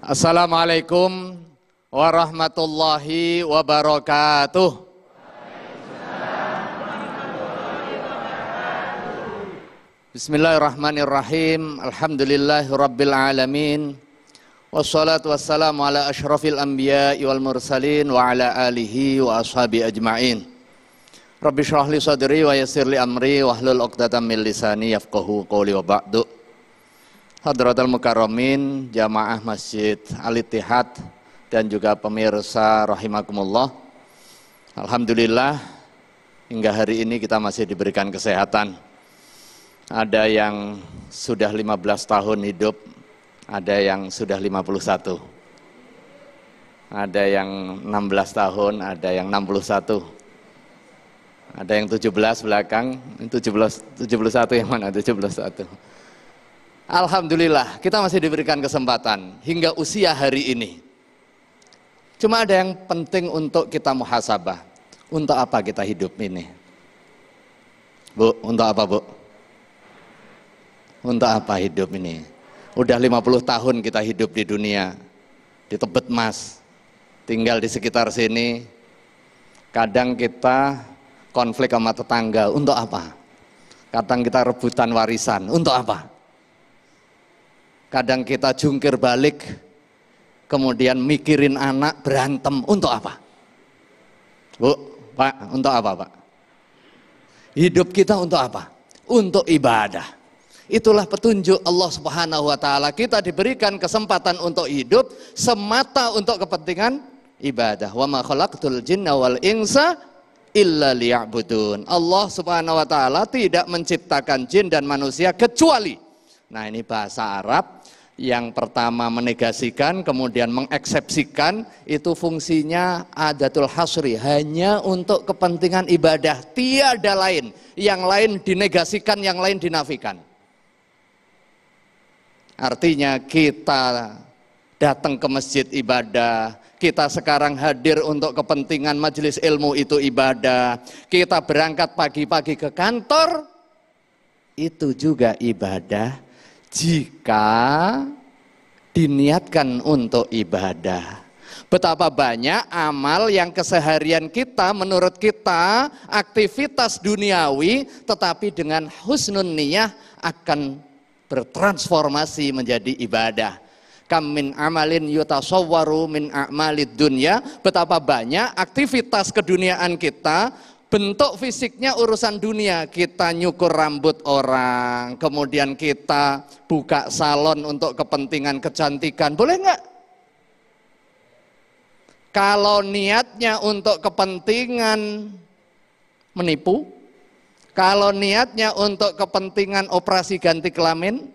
Assalamualaikum warahmatullahi wabarakatuh. Bismillahirrahmanirrahim. Alhamdulillahirabbil alamin. Wassalatu wassalamu ala asyrafil anbiya'i wal mursalin wa ala alihi wa ashabi ajma'in. Rabbi shrah li sadri wa yassir li amri wahlul 'uqdatam min lisani yafqahu qawli wa ba'du. Hadratul Mukarramin, jamaah Masjid Al-Ittihad dan juga pemirsa rahimakumullah. Alhamdulillah hingga hari ini kita masih diberikan kesehatan. Ada yang sudah 15 tahun hidup, ada yang sudah 51. Ada yang 16 tahun, ada yang 61. Ada yang 17 belakang, 71 yang mana? 71. Alhamdulillah kita masih diberikan kesempatan hingga usia hari ini. Cuma ada yang penting untuk kita muhasabah. Untuk apa kita hidup ini? Bu, untuk apa Bu? Untuk apa hidup ini? Udah 50 tahun kita hidup di dunia, di Tebet Mas, tinggal di sekitar sini. Kadang kita konflik sama tetangga, untuk apa? Kadang kita rebutan warisan, untuk apa? Kadang kita jungkir balik, kemudian mikirin anak, berantem, untuk apa? Bu, Pak, untuk apa Pak? Hidup kita untuk apa? Untuk ibadah. Itulah petunjuk Allah Subhanahu wa Ta'ala. Kita diberikan kesempatan untuk hidup semata untuk kepentingan ibadah. Wa ma khalaqtul jinna wal insa illa liya'budun. Allah Subhanahu wa Ta'ala tidak menciptakan jin dan manusia kecuali. Nah, ini bahasa Arab yang pertama menegasikan, kemudian mengeksepsikan, itu fungsinya adatul hasri, hanya untuk kepentingan ibadah, tiada lain. Yang lain dinegasikan, yang lain dinafikan. Artinya kita datang ke masjid ibadah, kita sekarang hadir untuk kepentingan majelis ilmu itu ibadah, kita berangkat pagi-pagi ke kantor, itu juga ibadah jika diniatkan untuk ibadah. Betapa banyak amal yang keseharian kita, menurut kita aktivitas duniawi, tetapi dengan husnun niyah akan bertransformasi menjadi ibadah. Kam min amalin yutasawwaru min a'malid dunya. Betapa banyak aktivitas keduniaan kita, bentuk fisiknya urusan dunia. Kita nyukur rambut orang, kemudian kita buka salon untuk kepentingan kecantikan, boleh nggak? Kalau niatnya untuk kepentingan menipu, kalau niatnya untuk kepentingan operasi ganti kelamin,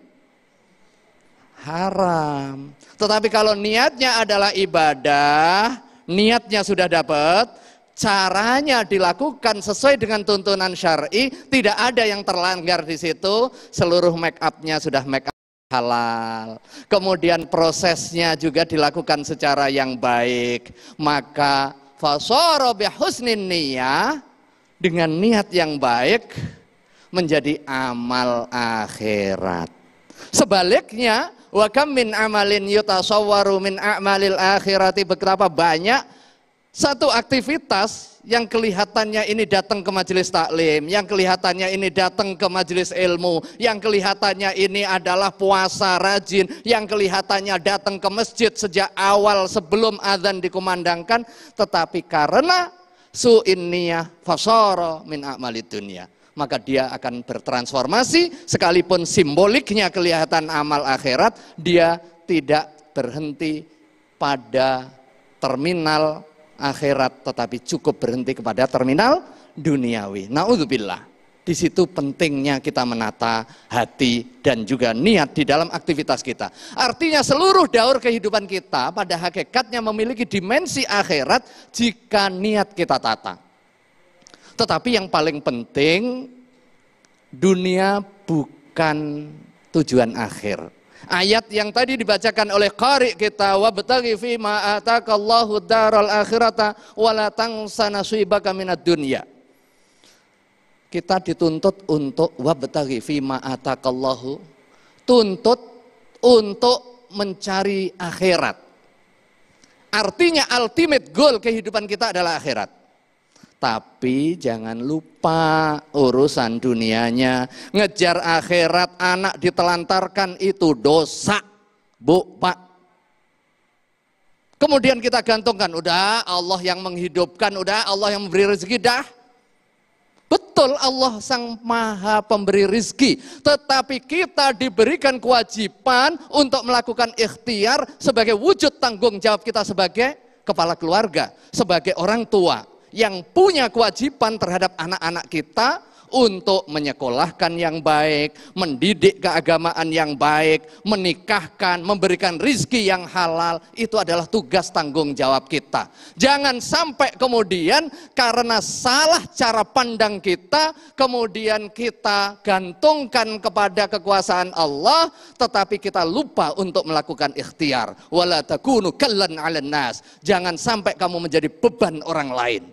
haram. Tetapi kalau niatnya adalah ibadah, niatnya sudah dapat, caranya dilakukan sesuai dengan tuntunan syar'i, tidak ada yang terlanggar di situ. Seluruh make upnya sudah make up halal. Kemudian prosesnya juga dilakukan secara yang baik. Maka fasara bihusnin niyah, dengan niat yang baik menjadi amal akhirat. Sebaliknya, wa kam min amalin yutasawwaru min a'malil akhirati, betapa banyak satu aktivitas yang kelihatannya ini datang ke majelis taklim, yang kelihatannya ini datang ke majelis ilmu, yang kelihatannya ini adalah puasa rajin, yang kelihatannya datang ke masjid sejak awal sebelum azan dikumandangkan, tetapi karena su'in niyah fasara min a'malid dunya, maka dia akan bertransformasi. Sekalipun simboliknya kelihatan amal akhirat, dia tidak berhenti pada terminal akhirat, tetapi cukup berhenti kepada terminal duniawi. Na'udzubillah. Di situ pentingnya kita menata hati dan juga niat di dalam aktivitas kita. Artinya seluruh daur kehidupan kita pada hakikatnya memiliki dimensi akhirat jika niat kita tata. Tetapi yang paling penting, dunia bukan tujuan akhir. Ayat yang tadi dibacakan oleh qari kita, wabtaghi fima atakallahu daral akhirata wala tansa nasibaka minad dunya. Kita dituntut untuk wabtaghi fima atakallahu, tuntut untuk mencari akhirat. Artinya ultimate goal kehidupan kita adalah akhirat. Tapi jangan lupa urusan dunianya. Ngejar akhirat, anak ditelantarkan itu dosa, Bu, Pak. Kemudian kita gantungkan, udah Allah yang menghidupkan, udah Allah yang memberi rezeki, dah. Betul, Allah sang maha pemberi rizki, tetapi kita diberikan kewajiban untuk melakukan ikhtiar sebagai wujud tanggung jawab kita sebagai kepala keluarga, sebagai orang tua yang punya kewajiban terhadap anak-anak kita untuk menyekolahkan yang baik, mendidik keagamaan yang baik, menikahkan, memberikan rizki yang halal. Itu adalah tugas tanggung jawab kita. Jangan sampai kemudian karena salah cara pandang kita, kemudian kita gantungkan kepada kekuasaan Allah, tetapi kita lupa untuk melakukan ikhtiar. Wala takunu kallan 'alan nas. Jangan sampai kamu menjadi beban orang lain.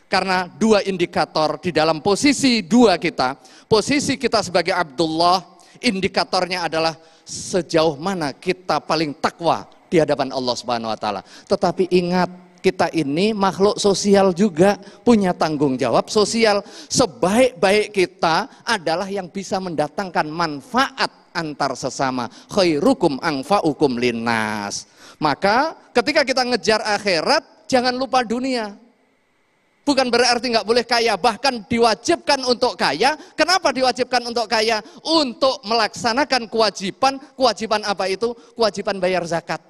Karena dua indikator di dalam posisi dua kita, posisi kita sebagai Abdullah, indikatornya adalah sejauh mana kita paling takwa di hadapan Allah Subhanahu wa taala. Tetapi ingat, kita ini makhluk sosial juga, punya tanggung jawab sosial. Sebaik-baik kita adalah yang bisa mendatangkan manfaat antar sesama. Khairukum anfa'ukum linnas. Maka ketika kita ngejar akhirat, jangan lupa dunia. Bukan berarti nggak boleh kaya, bahkan diwajibkan untuk kaya. Kenapa diwajibkan untuk kaya? Untuk melaksanakan kewajiban. Kewajiban apa itu? Kewajiban bayar zakat.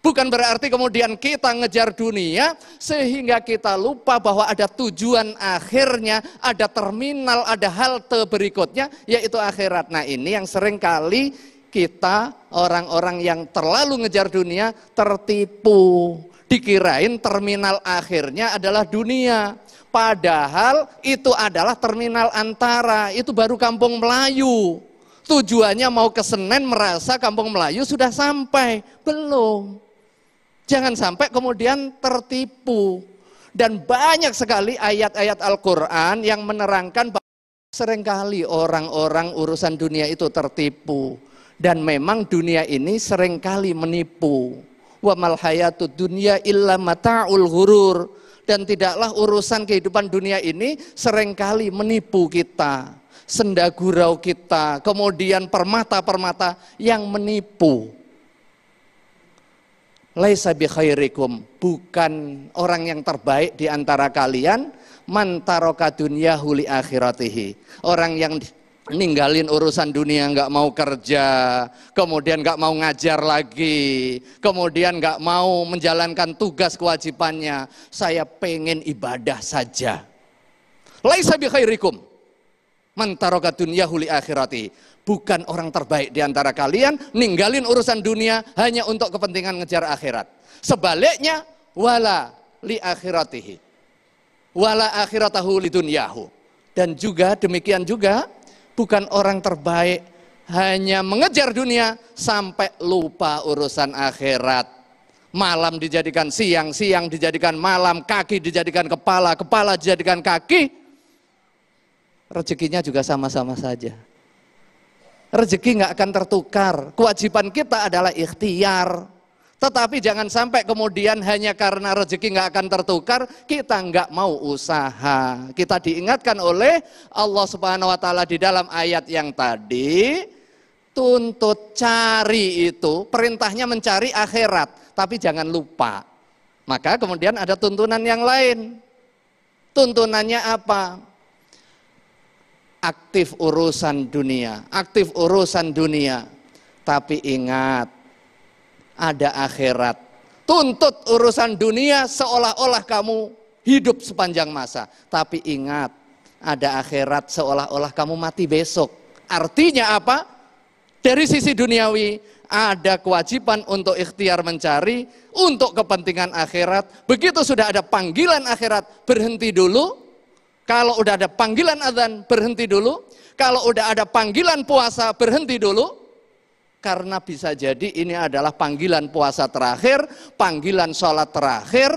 Bukan berarti kemudian kita ngejar dunia sehingga kita lupa bahwa ada tujuan akhirnya, ada terminal, ada halte berikutnya, yaitu akhirat. Nah, ini yang sering kali kita orang-orang yang terlalu ngejar dunia tertipu. Dikirain terminal akhirnya adalah dunia. Padahal itu adalah terminal antara, itu baru Kampung Melayu. Tujuannya mau ke Senen merasa Kampung Melayu sudah sampai. Belum. Jangan sampai kemudian tertipu. Dan banyak sekali ayat-ayat Al-Quran yang menerangkan bahwa seringkali orang-orang urusan dunia itu tertipu. Dan memang dunia ini seringkali menipu. Wa mal hayatud dunya illa mata'ul ghurur. Dan tidaklah urusan kehidupan dunia ini seringkali menipu kita, senda gurau kita, kemudian permata-permata yang menipu. Laisa bi khairikum, bukan orang yang terbaik di antara kalian, man taraka dunyahu li akhiratihi. Orang yang ninggalin urusan dunia, nggak mau kerja, kemudian nggak mau ngajar lagi, kemudian nggak mau menjalankan tugas kewajibannya. Saya pengen ibadah saja. Laisa bi khairikum man taraka dunyahu li akhirati. Bukan orang terbaik di antara kalian ninggalin urusan dunia hanya untuk kepentingan ngejar akhirat. Sebaliknya, wala li akhiratihi, wala akhiratahu li dunyahu. Dan juga demikian juga, bukan orang terbaik hanya mengejar dunia sampai lupa urusan akhirat. Malam dijadikan siang, siang dijadikan malam, kaki dijadikan kepala, kepala dijadikan kaki. Rezekinya juga sama-sama saja. Rezeki nggak akan tertukar. Kewajiban kita adalah ikhtiar. Tetapi jangan sampai kemudian hanya karena rezeki nggak akan tertukar, kita nggak mau usaha. Kita diingatkan oleh Allah Subhanahu wa taala di dalam ayat yang tadi, tuntut cari itu, perintahnya mencari akhirat, tapi jangan lupa. Maka kemudian ada tuntunan yang lain. Tuntunannya apa? Aktif urusan dunia, aktif urusan dunia. Tapi ingat, ada akhirat. Tuntut urusan dunia seolah-olah kamu hidup sepanjang masa. Tapi ingat, ada akhirat seolah-olah kamu mati besok. Artinya apa? Dari sisi duniawi, ada kewajiban untuk ikhtiar mencari, untuk kepentingan akhirat. Begitu sudah ada panggilan akhirat, berhenti dulu. Kalau udah ada panggilan azan, berhenti dulu. Kalau udah ada panggilan puasa, berhenti dulu. Karena bisa jadi ini adalah panggilan puasa terakhir, panggilan sholat terakhir.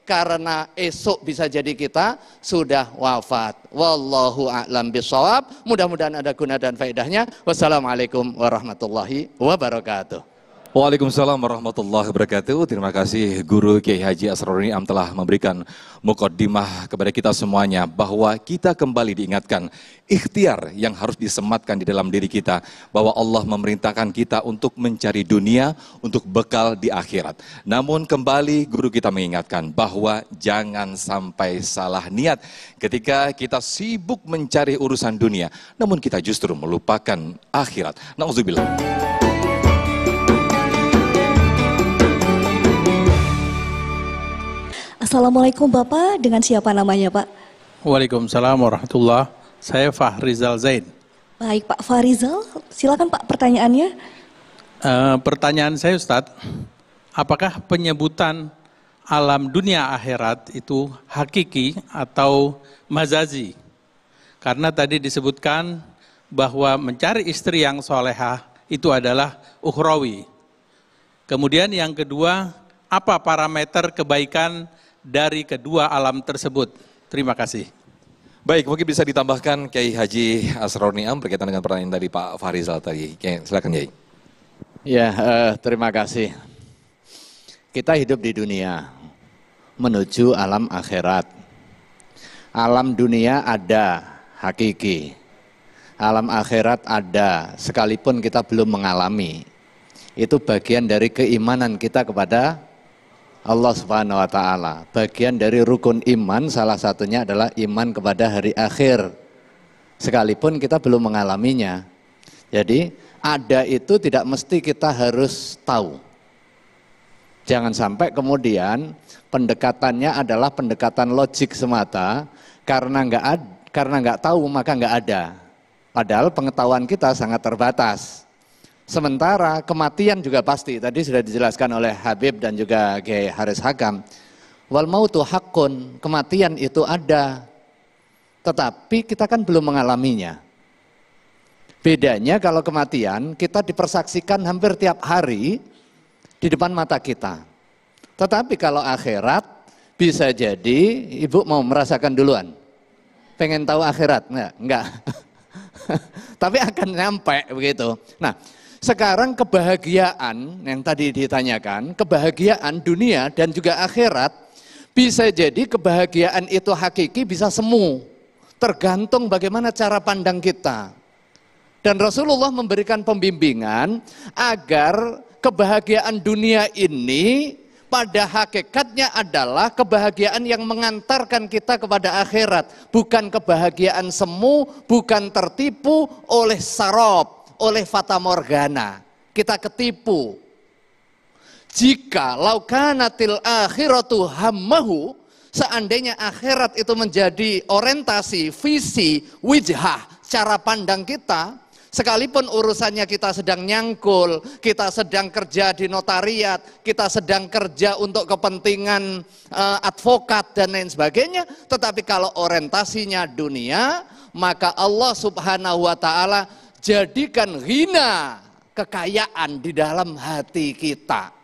karena esok bisa jadi kita sudah wafat. Wallahu a'lam bishawab. Mudah-mudahan ada guna dan faedahnya. Wassalamualaikum warahmatullahi wabarakatuh. Waalaikumsalam warahmatullahi wabarakatuh. Terima kasih Guru Kiai Haji Asrorun Niam telah memberikan mukaddimah kepada kita semuanya bahwa kita kembali diingatkan ikhtiar yang harus disematkan di dalam diri kita, bahwa Allah memerintahkan kita untuk mencari dunia untuk bekal di akhirat. Namun kembali guru kita mengingatkan bahwa jangan sampai salah niat ketika kita sibuk mencari urusan dunia, namun kita justru melupakan akhirat. Nauzubillah. Assalamualaikum Bapak, dengan siapa namanya Pak? Waalaikumsalam warahmatullahi wabarakatuh. Saya Fahrizal Zain. Baik Pak Fahrizal, silakan Pak pertanyaannya. Pertanyaan saya Ustadz, apakah penyebutan alam dunia akhirat itu hakiki atau mazazi? Karena tadi disebutkan bahwa mencari istri yang solehah itu adalah ukhrawi. Kemudian yang kedua, apa parameter kebaikan dari kedua alam tersebut? Terima kasih. Baik, mungkin bisa ditambahkan Kiai Haji Asrorun Niam berkaitan dengan pertanyaan dari Pak Fahrizal tadi. Silakan Kiai. Ya, terima kasih. Kita hidup di dunia menuju alam akhirat. Alam dunia ada hakiki. Alam akhirat ada sekalipun kita belum mengalami. Itu bagian dari keimanan kita kepada Allah Subhanahu wa ta'ala. Bagian dari rukun iman salah satunya adalah iman kepada hari akhir. Sekalipun kita belum mengalaminya. Jadi ada itu tidak mesti kita harus tahu. Jangan sampai kemudian pendekatannya adalah pendekatan logik semata, karena nggak tahu maka nggak ada. Padahal pengetahuan kita sangat terbatas. Sementara kematian juga pasti, tadi sudah dijelaskan oleh Habib dan juga Kiai Haris Hakam. Wal mautu haqqun, kematian itu ada. Tetapi kita kan belum mengalaminya. Bedanya kalau kematian kita dipersaksikan hampir tiap hari di depan mata kita. Tetapi kalau akhirat bisa jadi ibu mau merasakan duluan. Pengen tahu akhirat? Enggak. Tapi akan nyampe begitu. Nah, sekarang kebahagiaan yang tadi ditanyakan, kebahagiaan dunia dan juga akhirat, bisa jadi kebahagiaan itu hakiki, bisa semu. Tergantung bagaimana cara pandang kita. Dan Rasulullah memberikan pembimbingan agar kebahagiaan dunia ini pada hakikatnya adalah kebahagiaan yang mengantarkan kita kepada akhirat. Bukan kebahagiaan semu, bukan tertipu oleh sarab, oleh fata morgana. Kita ketipu. Jika laukanatil akhiratu hammahu, seandainya akhirat itu menjadi orientasi, visi, wijhah, cara pandang kita, sekalipun urusannya kita sedang nyangkul, kita sedang kerja di notariat, kita sedang kerja untuk kepentingan advokat dan lain sebagainya, tetapi kalau orientasinya dunia, maka Allah Subhanahu wa ta'ala jadikan ghina, kekayaan di dalam hati kita.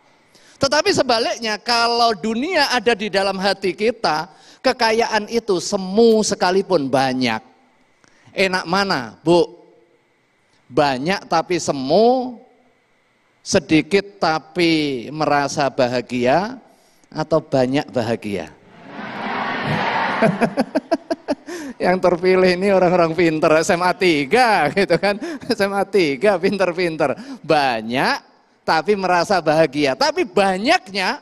Tetapi sebaliknya, kalau dunia ada di dalam hati kita, kekayaan itu semu sekalipun banyak. Enak mana, Bu? Banyak tapi semu, sedikit tapi merasa bahagia, atau banyak bahagia? Yang terpilih ini orang-orang pinter, SMA 3 gitu kan, SMA 3 pinter-pinter. Banyak tapi merasa bahagia, tapi banyaknya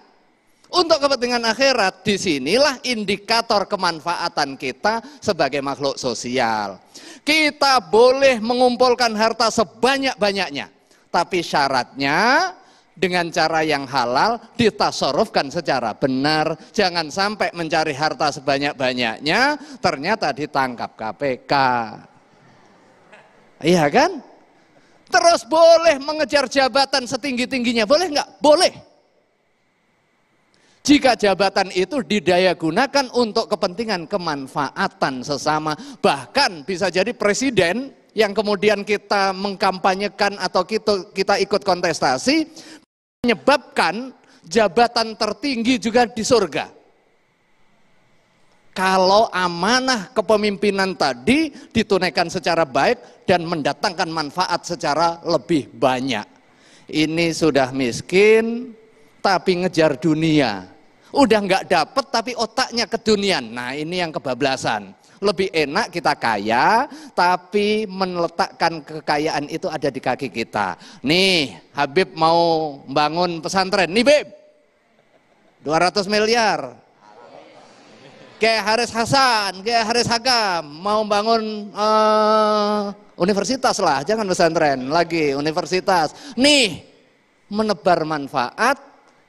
untuk kepentingan akhirat. Disinilah indikator kemanfaatan kita sebagai makhluk sosial. Kita boleh mengumpulkan harta sebanyak-banyaknya, tapi syaratnya dengan cara yang halal, ditasarrufkan secara benar. Jangan sampai mencari harta sebanyak-banyaknya ternyata ditangkap KPK. Iya kan? Terus boleh mengejar jabatan setinggi-tingginya, boleh nggak? Boleh. Jika jabatan itu didaya gunakan untuk kepentingan kemanfaatan sesama, bahkan bisa jadi presiden yang kemudian kita mengkampanyekan atau kita ikut kontestasi, menyebabkan jabatan tertinggi juga di surga. kalau amanah kepemimpinan tadi ditunaikan secara baik dan mendatangkan manfaat secara lebih banyak. Ini sudah miskin tapi ngejar dunia. Udah nggak dapet tapi otaknya ke dunia. Nah ini yang kebablasan. Lebih enak kita kaya tapi meletakkan kekayaan itu ada di kaki kita. Nih Habib mau bangun pesantren. Nih Beb, 200 miliar. Kayak Haris Hasan, kayak Haris Hakam mau bangun universitas lah, jangan pesantren lagi, universitas. Nih menebar manfaat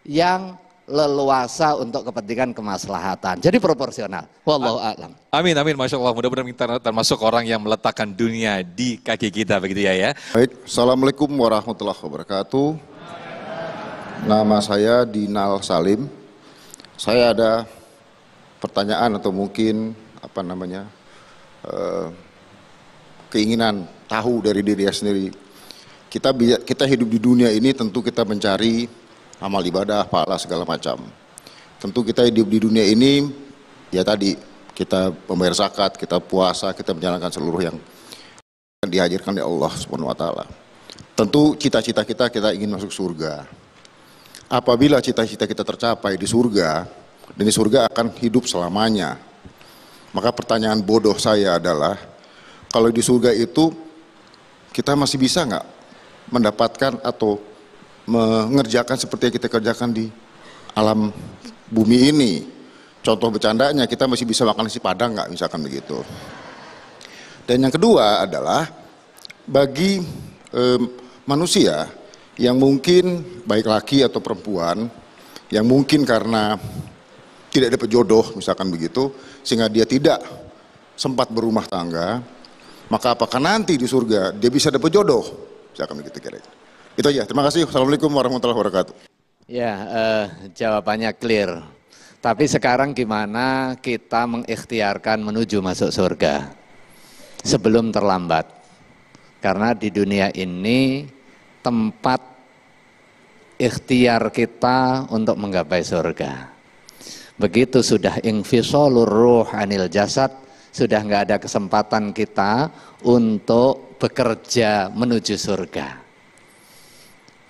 yang leluasa untuk kepentingan kemaslahatan. Jadi proporsional. Wallahu a'lam. Amin, amin, Masya Allah. Mudah-mudahan kita termasuk orang yang meletakkan dunia di kaki kita, begitu ya. Baik, Assalamualaikum warahmatullahi wabarakatuh. Nama saya Dinal Salim. Saya ada pertanyaan atau mungkin keinginan tahu dari diri saya sendiri. Kita hidup di dunia ini tentu kita mencari amal ibadah, pahala segala macam. Tentu kita hidup di dunia ini, ya tadi, kita membayar zakat, kita puasa, kita menjalankan seluruh yang dihadirkan oleh Allah Subhanahu wa taala. Tentu cita-cita kita ingin masuk surga. Apabila cita-cita kita tercapai di surga, dan di surga akan hidup selamanya. Maka pertanyaan bodoh saya adalah, kalau di surga itu kita masih bisa nggak mendapatkan atau mengerjakan seperti yang kita kerjakan di alam bumi ini? Contoh bercandanya, kita masih bisa makan nasi padang nggak, misalkan begitu. Dan yang kedua adalah bagi manusia yang mungkin baik laki atau perempuan yang mungkin karena tidak dapat jodoh, misalkan begitu, sehingga dia tidak sempat berumah tangga, maka apakah nanti di surga dia bisa dapat jodoh? Misalkan begitu kira-kira. Itu aja, terima kasih. Assalamualaikum warahmatullahi wabarakatuh. Ya, jawabannya clear. Tapi sekarang gimana kita mengikhtiarkan menuju masuk surga sebelum terlambat? Karena di dunia ini tempat ikhtiar kita untuk menggapai surga. Begitu sudah infisolur ruh anil jasad, sudah nggak ada kesempatan kita untuk bekerja menuju surga.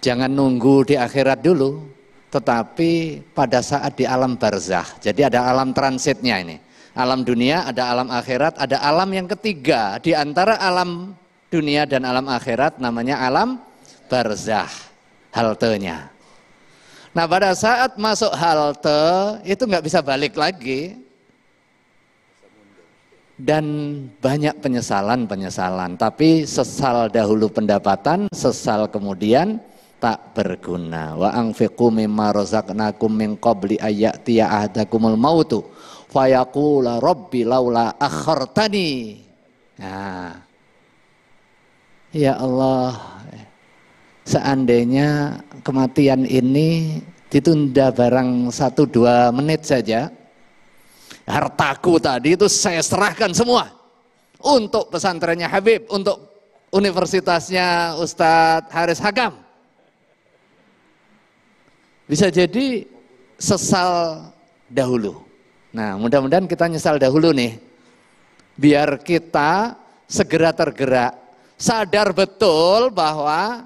Jangan nunggu di akhirat dulu, tetapi pada saat di alam barzah. Jadi ada alam transitnya ini. Alam dunia, ada alam akhirat, ada alam yang ketiga. Di antara alam dunia dan alam akhirat namanya alam barzah, haltenya. Nah pada saat masuk halte itu nggak bisa balik lagi. Dan banyak penyesalan, tapi sesal dahulu pendapatan, sesal kemudian tak berguna. Wa anfiqu mimma razaqnakum min qabli ayyatiya ahadakumul mautu fayaqula rabbi laula akhartani. Nah, ya Allah, seandainya kematian ini ditunda barang 1-2 menit saja, hartaku tadi itu saya serahkan semua untuk pesantrennya Habib, untuk universitasnya Ustadz Haris Hakam. Bisa jadi sesal dahulu. Nah mudah-mudahan kita nyesal dahulu nih, biar kita segera tergerak, sadar betul bahwa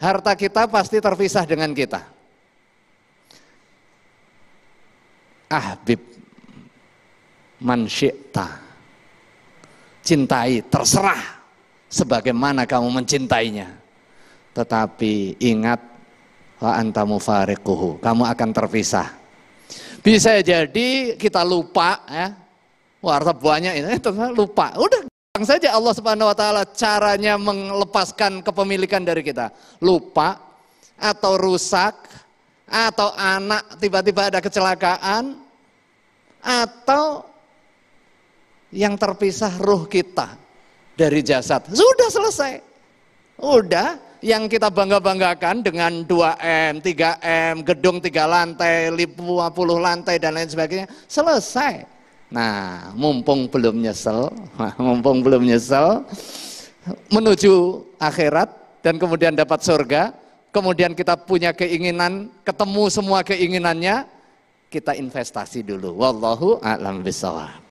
harta kita pasti terpisah dengan kita. Ahbib man syi'ta, cintai, terserah sebagaimana kamu mencintainya. Tetapi ingat, wa anta mufariquhu, kamu akan terpisah. Bisa jadi kita lupa ya, harta banyak ini lupa. Udah gampang saja Allah Subhanahu wa taala caranya melepaskan kepemilikan dari kita. Lupa atau rusak atau anak tiba-tiba ada kecelakaan atau yang terpisah ruh kita dari jasad. Sudah selesai. Udah, yang kita bangga-banggakan dengan 2M, 3M, gedung 3 lantai, 50 lantai dan lain sebagainya, selesai. Nah, mumpung belum nyesel, menuju akhirat dan kemudian dapat surga, kemudian kita punya keinginan, ketemu semua keinginannya, kita investasi dulu. Wallahu a'lam bishawab.